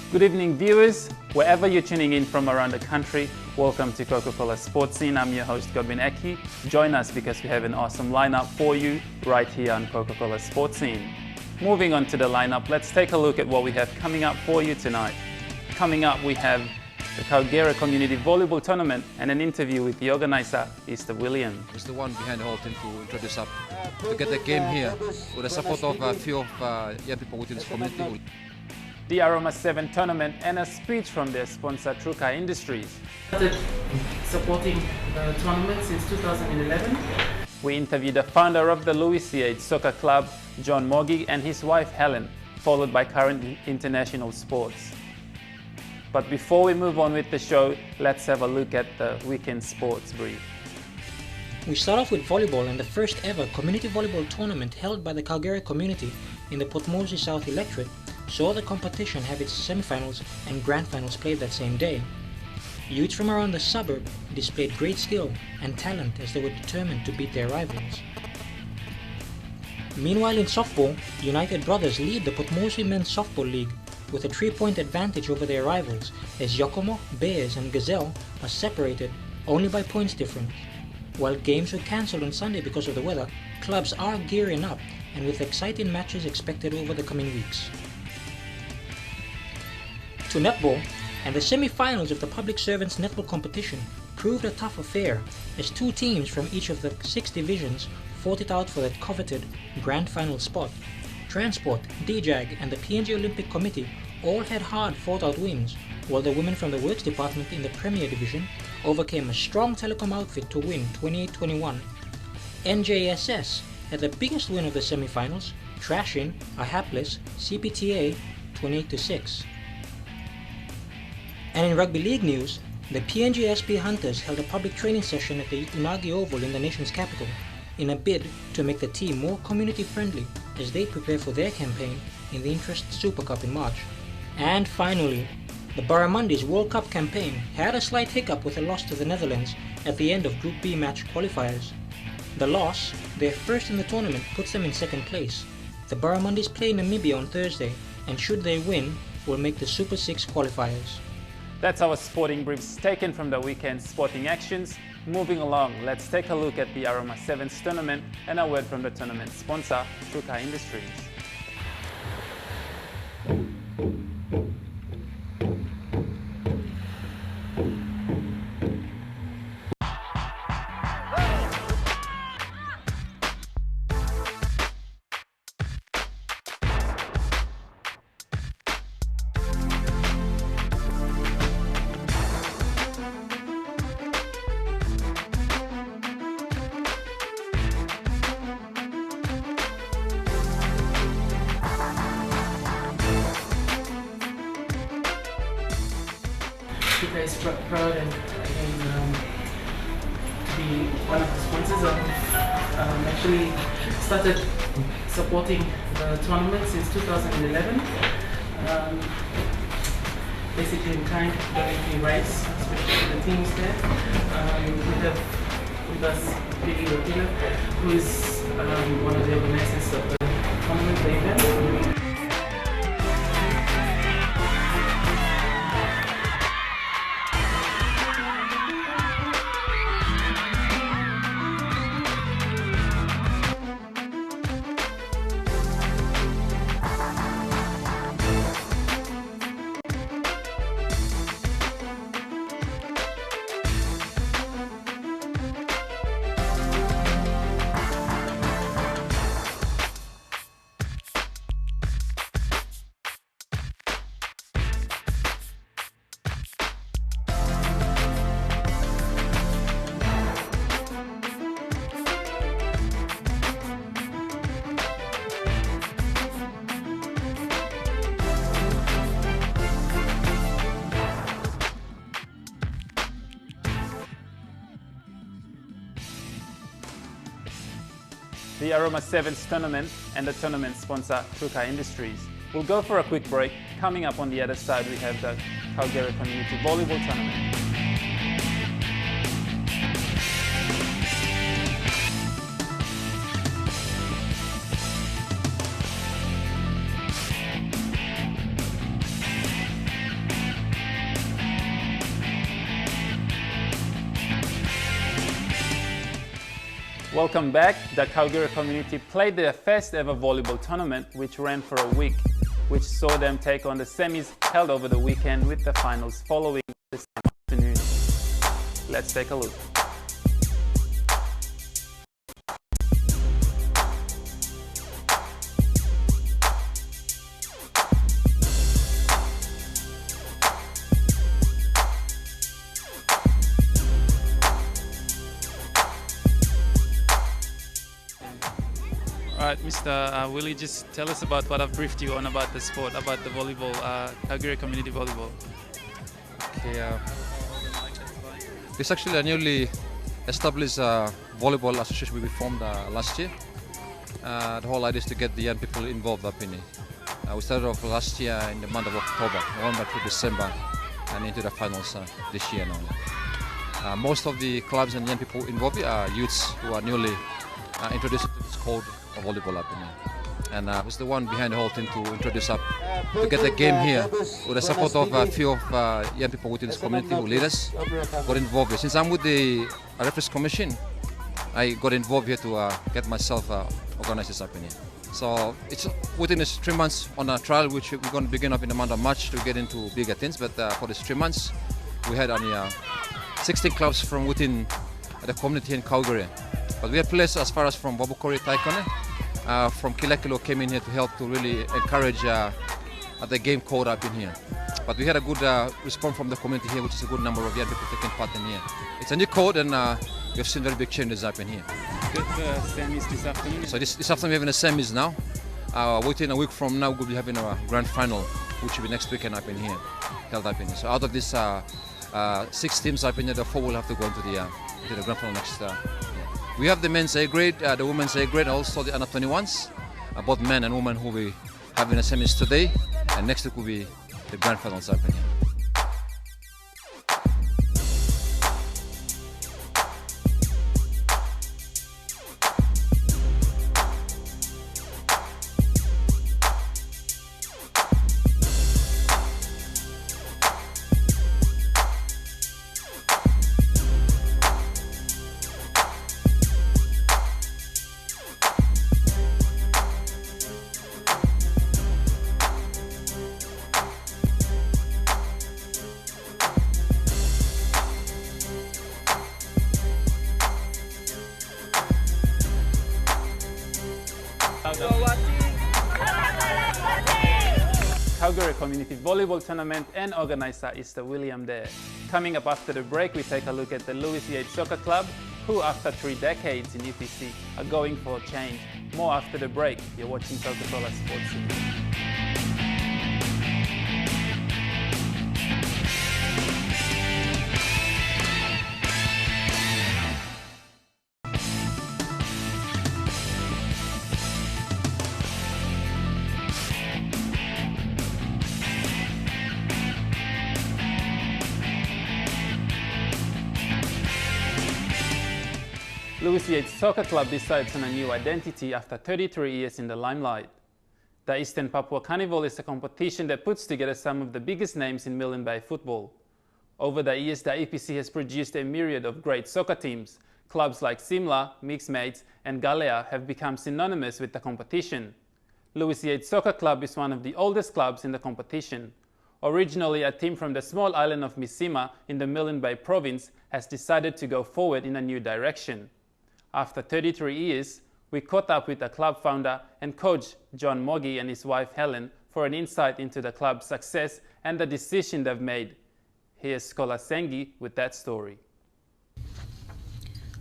Good evening, viewers. Wherever you're tuning in from around the country, welcome to Coca-Cola Sports Scene. I'm your host, Godwin Eki. Join us because we have an awesome lineup for you right here on Coca-Cola Sports Scene. Moving on to the lineup, let's take a look at what we have coming up for you tonight. Coming up, we have the Kagera Community Volleyball Tournament and an interview with the organizer, Easter William. Is the one behind the whole thing to introduce up to get the game here with the support of a few of young people within this community. The Aroma 7 tournament and a speech from their sponsor Truka Industries. Started supporting the tournament since 2011. We interviewed the founder of the Louis CH Soccer Club, John Mogi, and his wife Helen, followed by current international sports. But before we move on with the show, let's have a look at the weekend sports brief. We start off with volleyball and the first ever community volleyball tournament held by the Kagera community in the Port Moresby South electorate saw the competition have its semi-finals and grand finals played that same day. Youths from around the suburb displayed great skill and talent as they were determined to beat their rivals. Meanwhile in softball, United Brothers lead the Port Moresby Men's Softball League with a 3-point advantage over their rivals as Yokomo, Bears and Gazelle are separated only by points difference. While games were cancelled on Sunday because of the weather, clubs are gearing up and with exciting matches expected over the coming weeks. To netball, and the semi-finals of the Public Servants Netball competition proved a tough affair as two teams from each of the 6 divisions fought it out for that coveted grand final spot. Transport, DJAG and the PNG Olympic Committee all had hard fought-out wins, while the women from the Works Department in the Premier Division overcame a strong telecom outfit to win 28-21. NJSS had the biggest win of the semi-finals, trashing a hapless CPTA 28-6. And in rugby league news, the PNG SP Hunters held a public training session at the Unagi Oval in the nation's capital in a bid to make the team more community friendly as they prepare for their campaign in the Interest Super Cup in March. And finally, the Barramundis World Cup campaign had a slight hiccup with a loss to the Netherlands at the end of Group B match qualifiers. The loss, their first in the tournament, puts them in second place. The Barramundis play Namibia on Thursday and should they win, will make the Super 6 qualifiers. That's our sporting briefs taken from the weekend sporting actions. Moving along, let's take a look at the Aroma 7's tournament and a word from the tournament sponsor, Truka Industries. Truka is proud and to be one of the sponsors of actually started supporting the tournament since 2011. Basically in kind of donating rights, especially to the teams there. We have with us Billy Rodila, who is one of the organizers of the tournament, the event. The Aroma 7's tournament and the tournament sponsor, Truka Industries. We'll go for a quick break. Coming up on the other side, we have the Kagera Community Volleyball Tournament. Welcome back. The Calgary community played their first ever volleyball tournament, which ran for a week, which saw them take on the semis held over the weekend with the finals following this afternoon. Let's take a look. All right, Mr. Willie, just tell us about what I've briefed you on about the sport, about the volleyball, Calgary Community Volleyball. Okay, this is actually a newly established volleyball association we formed last year. The whole idea is to get the young people involved up in it. We started off last year in the month of October, November to December, and into the finals this year now. Most of the clubs and young people involved are youths who are newly introduced to this code of volleyball up in here. And I was the one behind the whole thing to introduce up, to get the game here with the support of a few of young people within this community who lead us, got involved here. Since I'm with the Referees Commission, I got involved here to get myself organized this up in here. So it's within this 3 months on a trial, which we're going to begin up in the month of March to get into bigger things. But for these 3 months, we had only 16 clubs from within the community in Calgary. But we had players as far as from Babukori, Taikone, from Kilakilo came in here to help to really encourage the game code up in here. But we had a good response from the community here, which is a good number of young people taking part in here. It's a new code, and we've seen very big changes up in here. Good semis this afternoon. So this afternoon we're having a semis now. Within a week from now we'll be having a grand final, which will be next weekend up in here, held up in here. So out of this 6 teams up in here, the 4 will have to go into the grand final next year. We have the men's A grade, the women's A grade, also the under 21s, both men and women who will be having a semis today, and next week will be the grand finals up in here. Calgary Community Volleyball Tournament and organizer is the William there. Coming up after the break, we take a look at the Lewis Yates Soccer Club, who after 3 decades in UPC are going for a change. More after the break. You're watching Coca-Cola Sports Scene. Lewis Yates Soccer Club decides on a new identity after 33 years in the limelight. The Eastern Papua Carnival is a competition that puts together some of the biggest names in Milne Bay football. Over the years, the EPC has produced a myriad of great soccer teams. Clubs like Simla, Mixmates and Galea have become synonymous with the competition. Lewis Yates Soccer Club is one of the oldest clubs in the competition. Originally, a team from the small island of Misima in the Milne Bay province has decided to go forward in a new direction. After 33 years, we caught up with the club founder and coach John Moggy and his wife Helen for an insight into the club's success and the decision they've made. Here's Skola Sengi with that story.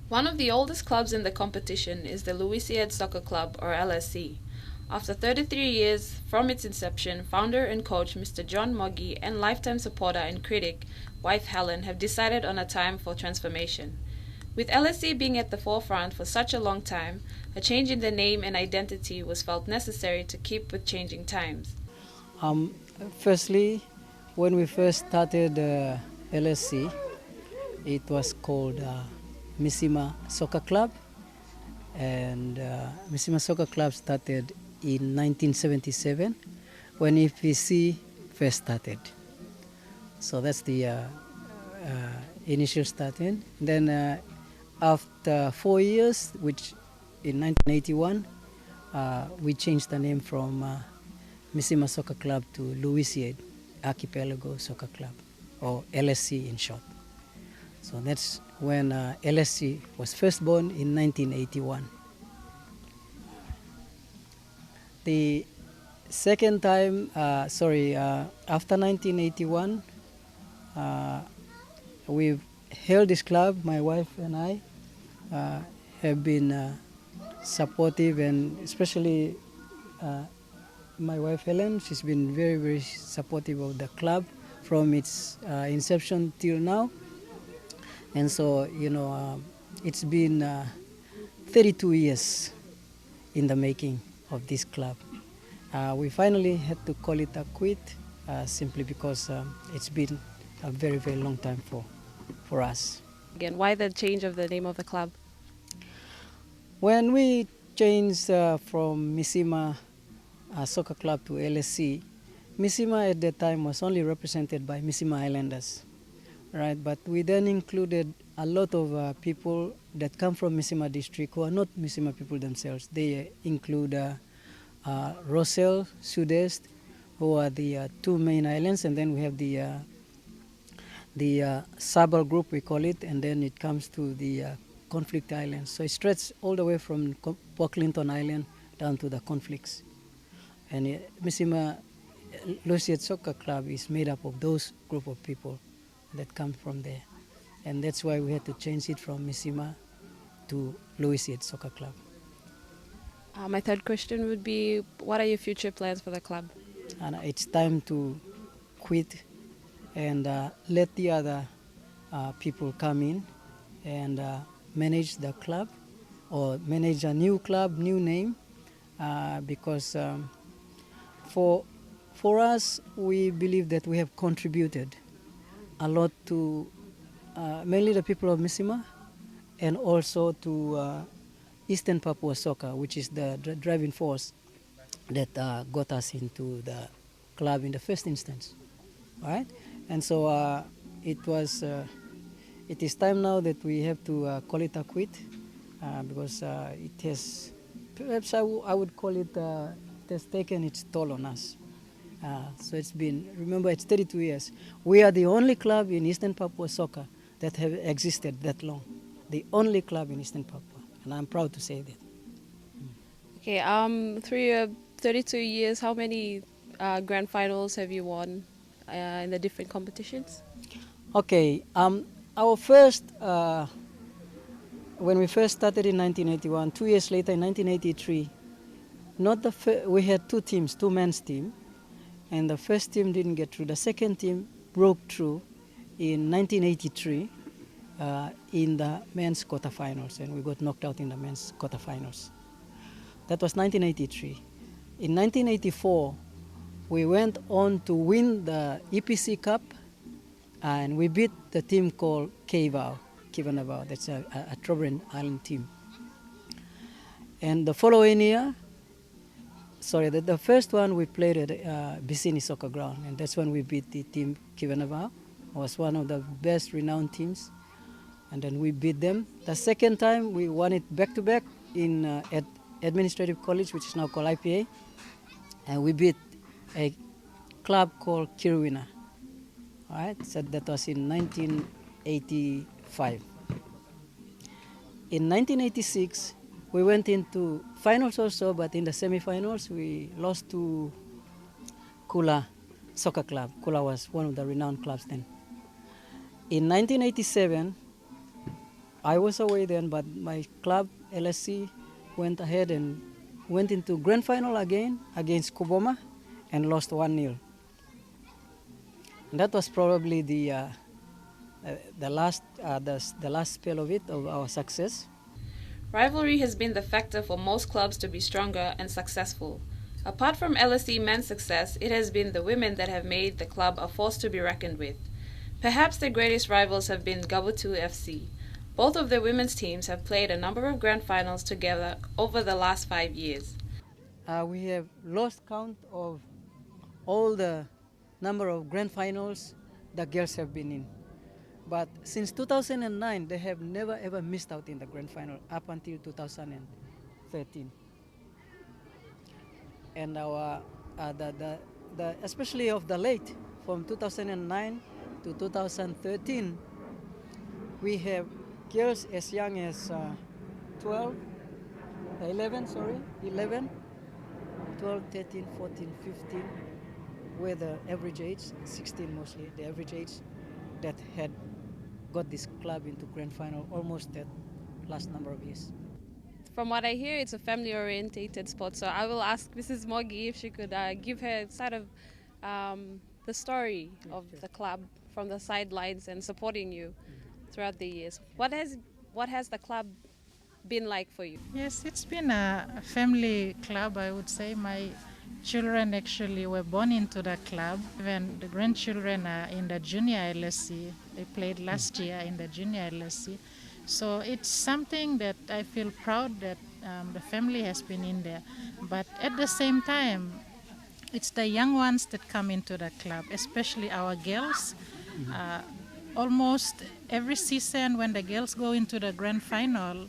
One of the oldest clubs in the competition is the Lewis Yates Soccer Club, or LSC. After 33 years from its inception, founder and coach Mr. John Moggy and lifetime supporter and critic, wife Helen, have decided on a time for transformation. With LSC being at the forefront for such a long time, a change in the name and identity was felt necessary to keep with changing times. Firstly, when we first started LSC, it was called Misima Soccer Club, and Misima Soccer Club started in 1977 when EPC first started. So that's the initial starting. Then after 4 years, which in 1981, we changed the name from Misima Soccer Club to Louisiade Archipelago Soccer Club, or LSC in short. So that's when LSC was first born in 1981. The second time, after 1981, we've held this club. My wife and I have been supportive, and especially my wife Helen, she's been very, very supportive of the club from its inception till now. And so, it's been 32 years in the making of this club. We finally had to call it a quit simply because it's been a very, very long time for us. Again, why the change of the name of the club? When we changed from Misima Soccer Club to LSC, Misima at that time was only represented by Misima Islanders, right? But we then included a lot of people that come from Misima district who are not Misima people themselves. They include Rossel, Sudest, who are the two main islands, and then we have the Sabal group, we call it, and then it comes to the conflict islands. So it stretches all the way from Port Clinton Island down to the conflicts. And Misima Louisiade Soccer Club is made up of those group of people that come from there. And that's why we had to change it from Misima to Louisiade Soccer Club. My third question would be, what are your future plans for the club? And it's time to quit and let the other people come in and manage the club, or manage a new club, new name, because for us, we believe that we have contributed a lot to mainly the people of Misima, and also to Eastern Papua Soccer, which is the driving force that got us into the club in the first instance, right? And so it is time now that we have to call it a quit, because it has, perhaps I would call it, it has taken its toll on us. So it's been, remember, it's 32 years. We are the only club in Eastern Papua Soccer that have existed that long. The only club in Eastern Papua, and I'm proud to say that. Okay, through your 32 years, how many grand finals have you won in the different competitions? Okay, our first, when we first started in 1981, 2 years later in 1983, we had two teams, two men's team, and the first team didn't get through. The second team broke through in 1983 in the men's quarterfinals, and we got knocked out in the men's quarterfinals. That was 1983. In 1984, we went on to win the EPC Cup, and we beat the team called Kivanavao. That's a Trobriand Island team. And the following year, the first one we played at Bisini Soccer Ground, and that's when we beat the team Kivanavao. It was one of the best renowned teams, and then we beat them. The second time we won it back-to-back at Administrative College, which is now called IPA, and we beat a club called Kirwina. All right, so that was in 1985. In 1986, we went into finals also, but in the semifinals, we lost to Kula Soccer Club. Kula was one of the renowned clubs then. In 1987, I was away then, but my club, LSC, went ahead and went into grand final again against Kuboma and lost 1-0. And that was probably the last spell of our success. Rivalry has been the factor for most clubs to be stronger and successful. Apart from LSE men's success, it has been the women that have made the club a force to be reckoned with. Perhaps their greatest rivals have been Gabutu FC. Both of the women's teams have played a number of grand finals together over the last 5 years. We have lost count of all the number of grand finals the girls have been in. But since 2009, they have never ever missed out in the grand final up until 2013. And our especially of the late, from 2009 to 2013, we have girls as young as 11, 12, 13, 14, 15, where the average age, 16 mostly, the average age that had got this club into grand final almost that last number of years. From what I hear, it's a family-orientated sport. So I will ask Mrs. Moggy if she could give her sort of the story of the club from the sidelines and supporting you throughout the years. What has the club been like for you? Yes, it's been a family club, I would say. My children actually were born into the club. Even the grandchildren are in the junior LSC. They played last year in the junior LSC. So it's something that I feel proud that the family has been in there. But at the same time, it's the young ones that come into the club, especially our girls. Almost every season when the girls go into the grand final,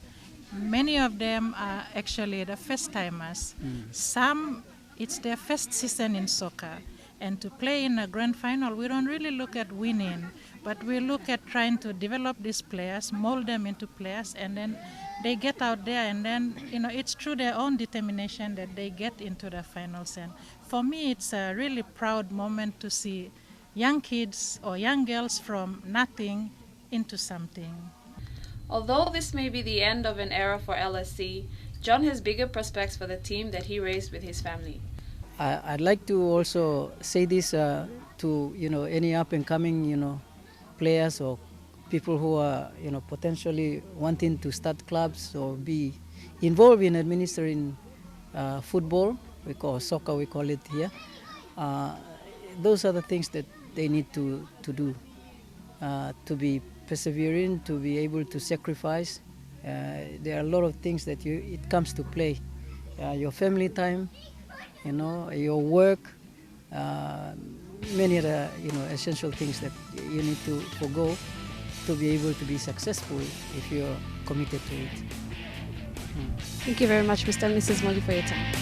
many of them are actually the first timers. Some, it's their first season in soccer. And to play in a grand final, we don't really look at winning, but we look at trying to develop these players, mold them into players, and then they get out there, and then, it's through their own determination that they get into the finals. And for me, it's a really proud moment to see young kids or young girls from nothing into something. Although this may be the end of an era for LSC, John has bigger prospects for the team that he raised with his family. I'd like to also say this to any up and coming players or people who are potentially wanting to start clubs or be involved in administering football, we call soccer, we call it here. Those are the things that they need to do, to be persevering, to be able to sacrifice. There are a lot of things that it comes to play. Your family time, your work, many other essential things that you need to forgo to be able to be successful if you're committed to it. Thank you very much, Mr. and Mrs. Moggy, for your time.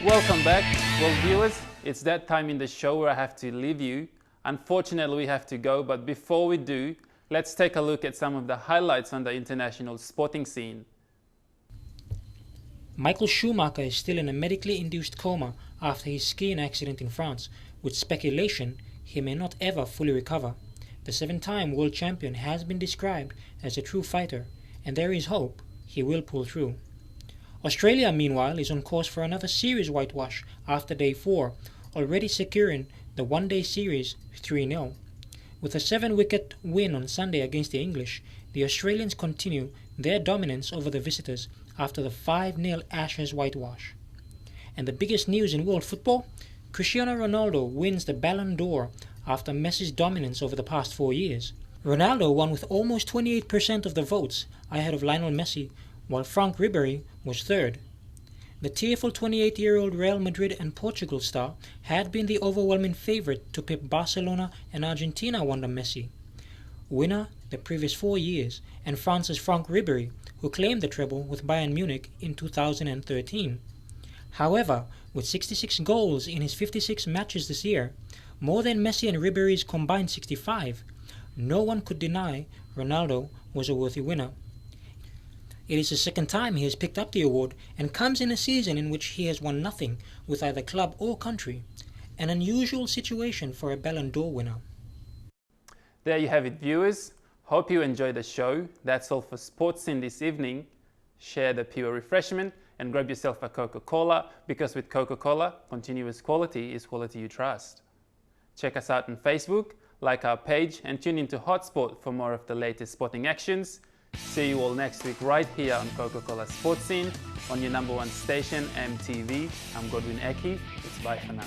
Welcome back. Well, viewers, it's that time in the show where I have to leave you. Unfortunately, we have to go, but before we do, let's take a look at some of the highlights on the international sporting scene. Michael Schumacher is still in a medically induced coma after his skiing accident in France, with speculation he may not ever fully recover. The 7-time world champion has been described as a true fighter, and there is hope he will pull through. Australia, meanwhile, is on course for another series whitewash after day 4, already securing the one-day series 3-0. With a 7-wicket win on Sunday against the English, the Australians continue their dominance over the visitors after the 5-0 Ashes whitewash. And the biggest news in world football? Cristiano Ronaldo wins the Ballon d'Or after Messi's dominance over the past 4 years. Ronaldo won with almost 28% of the votes ahead of Lionel Messi, while Franck Ribéry was third. The tearful 28-year-old Real Madrid and Portugal star had been the overwhelming favourite to pip Barcelona and Argentina wonder Messi. Winner the previous 4 years, and France's Franck Ribéry, who claimed the treble with Bayern Munich in 2013. However, with 66 goals in his 56 matches this year, more than Messi and Ribéry's combined 65, no one could deny Ronaldo was a worthy winner. It is the second time he has picked up the award and comes in a season in which he has won nothing with either club or country. An unusual situation for a Ballon d'Or winner. There you have it, viewers. Hope you enjoyed the show. That's all for Sports Scene this evening. Share the pure refreshment and grab yourself a Coca-Cola, because with Coca-Cola, continuous quality is quality you trust. Check us out on Facebook, like our page, and tune into Hotspot for more of the latest sporting actions. See you all next week right here on Coca-Cola Sports Scene on your #1 station, MTV. I'm Godwin Eki. It's bye for now.